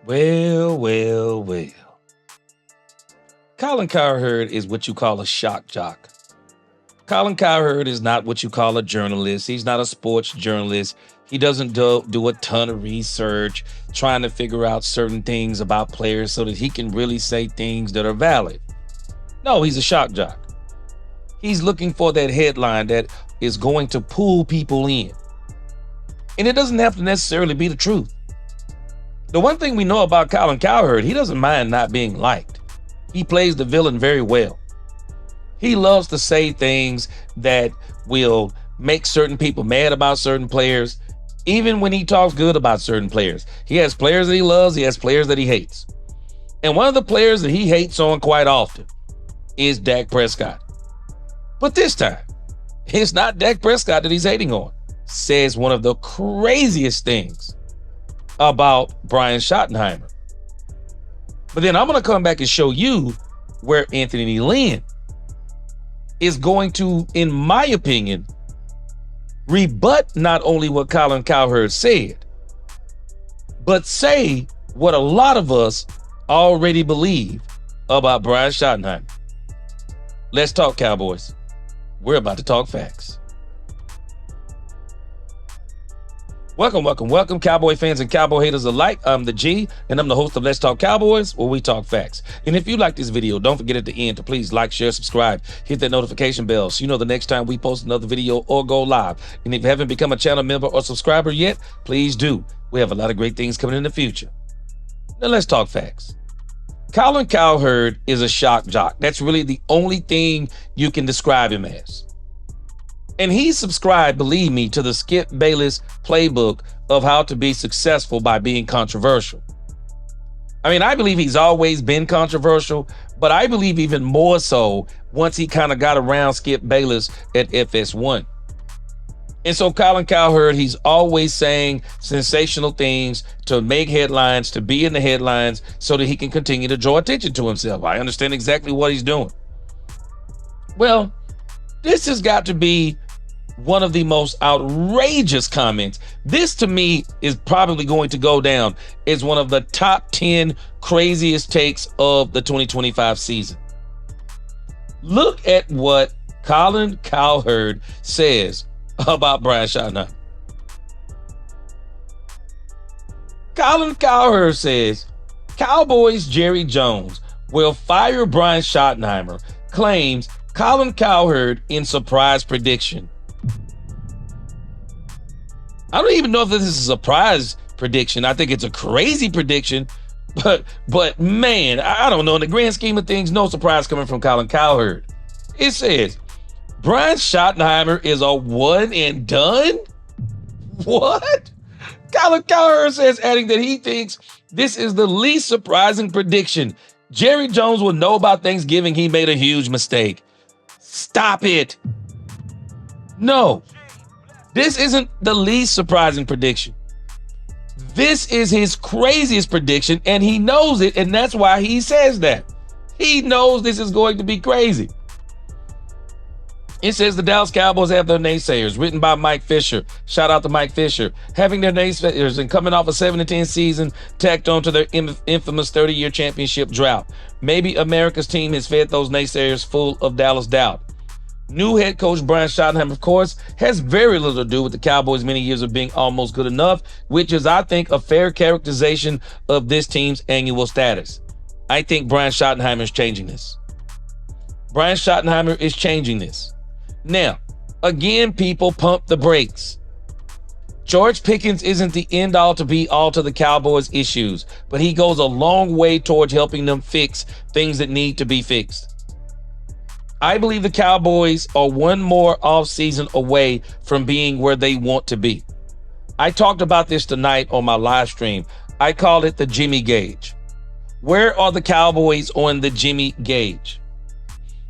Well, well, well. Colin Cowherd is what you call a shock jock. Colin Cowherd is not what you call a journalist. He's not a sports journalist. He doesn't do a ton of research trying to figure out certain things about players so that he can really say things that are valid. No, he's a shock jock. He's looking for that headline that is going to pull people in. And it doesn't have to necessarily be the truth. The one thing we know about Colin Cowherd, he doesn't mind not being liked. He plays the villain very well. He loves to say things that will make certain people mad about certain players, even when he talks good about certain players. He has players that he loves, he has players that he hates. And one of the players that he hates on quite often is Dak Prescott. But this time, it's not Dak Prescott that he's hating on. Says one of the craziest things about Brian Schottenheimer. But then I'm going to come back and show you where Anthony Lynn is going to, in my opinion, rebut not only what Colin Cowherd said, but say what a lot of us already believe about Brian Schottenheimer. Let's talk Cowboys. We're about to talk facts. Welcome, Cowboy fans and Cowboy haters alike. I'm the G, and I'm the host of Let's Talk Cowboys, where we talk facts. And if you like this video, don't forget at the end to please like, share, subscribe, hit that notification bell so you know the next time we post another video or go live. And if you haven't become a channel member or subscriber yet, please do. We have a lot of great things coming in the future. Now let's talk facts. Colin Cowherd is a shock jock. That's really the only thing you can describe him as. And he subscribed, believe me, to the Skip Bayless playbook of how to be successful by being controversial. I mean, I believe he's always been controversial, but I believe even more so once he kind of got around Skip Bayless at FS1. And so Colin Cowherd, he's always saying sensational things to make headlines, to be in the headlines so that he can continue to draw attention to himself. I understand exactly what he's doing. Well, this has got to be one of the most outrageous comments. This to me is probably going to go down as one of the top 10 craziest takes of the 2025 season. Look at what Colin Cowherd says about Brian Schottenheimer. Colin Cowherd says, Cowboys Jerry Jones will fire Brian Schottenheimer, claims Colin Cowherd in surprise prediction. I don't even know if this is a surprise prediction. I think it's a crazy prediction, but man, I don't know. In the grand scheme of things, no surprise coming from Colin Cowherd. It says, Brian Schottenheimer is a one and done? What? Colin Cowherd says, adding that he thinks this is the least surprising prediction. Jerry Jones will know about Thanksgiving he made a huge mistake. Stop it. No. This isn't the least surprising prediction. This is his craziest prediction, and he knows it, and that's why he says that. He knows this is going to be crazy. It says the Dallas Cowboys have their naysayers, written by Mike Fisher. Shout out to Mike Fisher. Having their naysayers and coming off a 7-10 season tacked onto their infamous 30-year championship drought. Maybe America's team has fed those naysayers full of Dallas doubt. New head coach Brian Schottenheimer, of course, has very little to do with the Cowboys' many years of being almost good enough, which is, I think, a fair characterization of this team's annual status. I think Brian Schottenheimer is changing this. Brian Schottenheimer is changing this. Now, again, people pump the brakes. George Pickens isn't the end-all to be-all to the Cowboys' issues, but he goes a long way towards helping them fix things that need to be fixed. I believe the Cowboys are one more offseason away from being where they want to be. I talked about this tonight on my live stream. I called it the Jimmy Gauge. Where are the Cowboys on the Jimmy Gauge?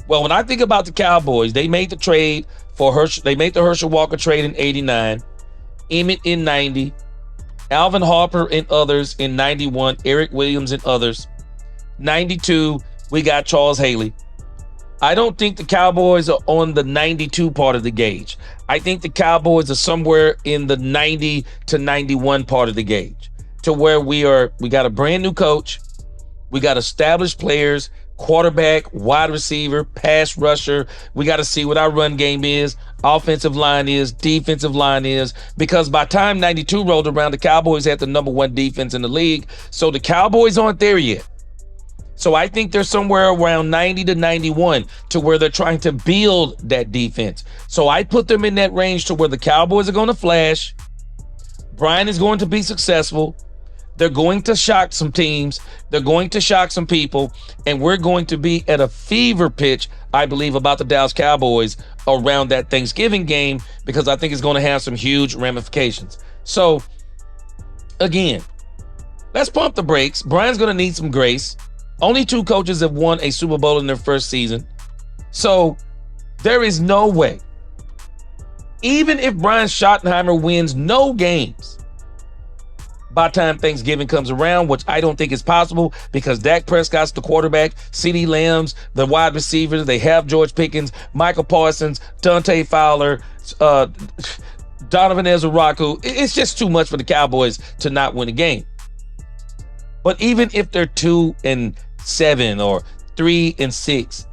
Well, when I think about the Cowboys, they made the trade for Herschel. They made the Herschel Walker trade in '89, Emmett in '90, Alvin Harper and others in '91, Eric Williams and others. '92, we got Charles Haley. I don't think the Cowboys are on the 92 part of the gauge. I think the Cowboys are somewhere in the 90 to 91 part of the gauge. to where we got a brand new coach. We got established players, quarterback, wide receiver, pass rusher. We got to see what our run game is, offensive line is, defensive line is, because by time 92 rolled around, the Cowboys had the number one defense in the league. So the Cowboys aren't there yet. So I think they're somewhere around 90 to 91 to where they're trying to build that defense. So I put them in that range to where the Cowboys are going to flash. Brian is going to be successful. They're going to shock some teams. They're going to shock some people. And we're going to be at a fever pitch, I believe, about the Dallas Cowboys around that Thanksgiving game, because I think it's going to have some huge ramifications. So, again, let's pump the brakes. Brian's going to need some grace. Only 2 coaches have won a Super Bowl in their first season. So, there is no way, even if Brian Schottenheimer wins no games by the time Thanksgiving comes around, which I don't think is possible, because Dak Prescott's the quarterback, CeeDee Lamb's the wide receivers, they have George Pickens, Michael Parsons, Dante Fowler, Donovan Ezraku. It's just too much for the Cowboys to not win a game. But even if they're 2-7 or 3-6,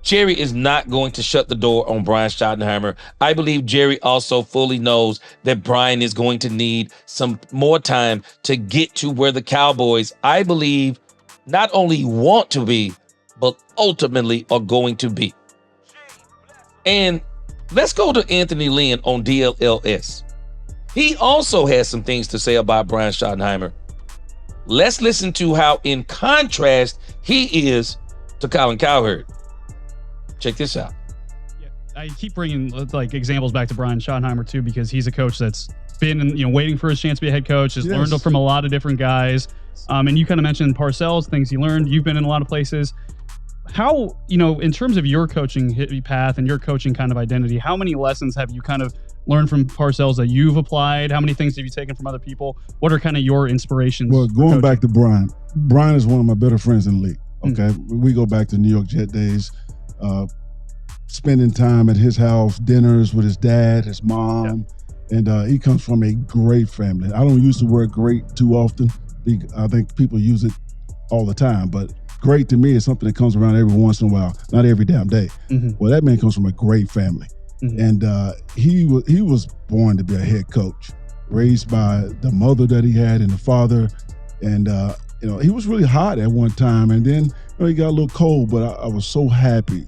Jerry is not going to shut the door on Brian Schottenheimer. I believe Jerry also fully knows that Brian is going to need some more time to get to where the Cowboys, I believe, not only want to be, but ultimately are going to be. And let's go to Anthony Lynn on DLLS. He also has some things to say about Brian Schottenheimer. Let's listen to how, in contrast, he is to Colin Cowherd. Check this out. Yeah, I keep bringing examples back to Brian Schottenheimer too, because he's a coach that's been waiting for his chance to be a head coach, has learned from a lot of different guys. And you kind of mentioned Parcells, things he learned. You've been in a lot of places. How, in terms of your coaching path and your coaching kind of identity, how many lessons have you kind of learned from Parcells that you've applied? How many things have you taken from other people? What are kind of your inspirations? Well, going back to Brian is one of my better friends in the league. Okay. We go back to New York Jet days. Spending time at his house, dinners with his dad, his mom, and he comes from a great family. I don't use the word great too often. I think people use it all the time, but great to me is something that comes around every once in a while, not every damn day. Mm-hmm. Well, that man comes from a great family, and he was born to be a head coach, raised by the mother that he had and the father, and he was really hot at one time, and then he got a little cold, but I was so happy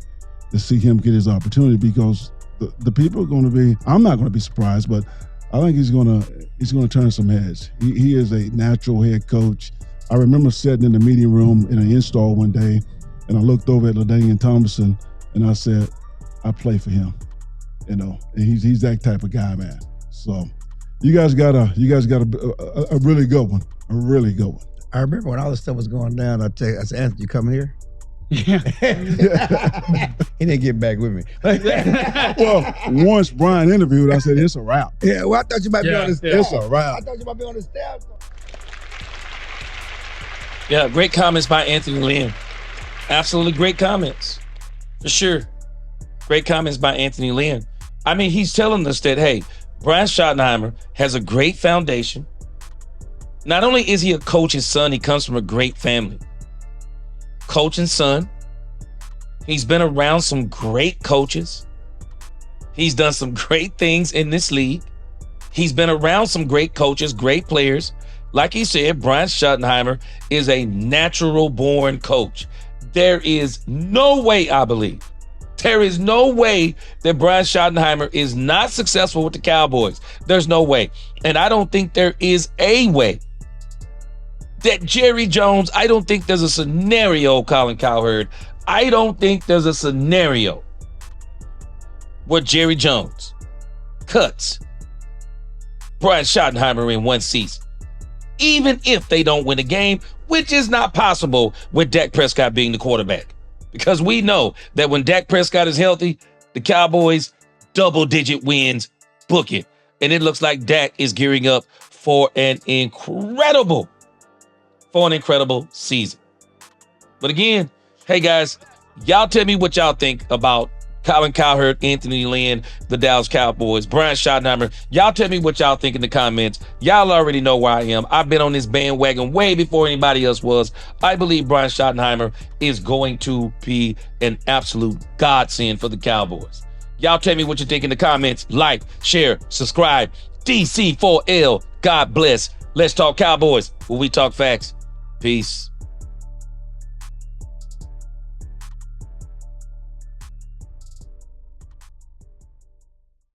to see him get his opportunity, because the people are going to be, I'm not going to be surprised, but I think he's going to turn some heads. He is a natural head coach. I remember sitting in the meeting room in an install one day, and I looked over at LaDainian Thomason, and I said, I play for him, and he's that type of guy, man. So you guys got a really good one, a really good one. I remember when all this stuff was going down, I said, Anthony, you coming here? Yeah. He didn't get back with me. Well, once Brian interviewed, I said, it's a wrap. Yeah, well, I thought you might be on the staff. It's a wrap. I thought you might be on the staff. Yeah, great comments by Anthony Lynn. Absolutely great comments. For sure. Great comments by Anthony Lynn. I mean, he's telling us that, hey, Brian Schottenheimer has a great foundation. Not only is he a coach's son, he comes from a great family. Coach and son. He's been around some great coaches. He's done some great things in this league. He's been around some great coaches, great players. Like he said, Brian Schottenheimer is a natural-born coach. There is no way, I believe, there is no way that Brian Schottenheimer is not successful with the Cowboys. There's no way. And I don't think there is a way that Jerry Jones, I don't think there's a scenario, Colin Cowherd, I don't think there's a scenario where Jerry Jones cuts Brian Schottenheimer in one season, even if they don't win a game, which is not possible with Dak Prescott being the quarterback. Because we know that when Dak Prescott is healthy, the Cowboys, double-digit wins, book it. And it looks like Dak is gearing up for an incredible season. But again, hey guys, y'all tell me what y'all think about Colin Cowherd, Anthony Lynn, the Dallas Cowboys, Brian Schottenheimer. Y'all tell me what y'all think in the comments. Y'all already know where I am. I've been on this bandwagon way before anybody else was. I believe Brian Schottenheimer is going to be an absolute godsend for the Cowboys. Y'all tell me what you think in the comments. Like, share, subscribe. DC4L. God bless. Let's talk Cowboys, where we talk facts. Peace.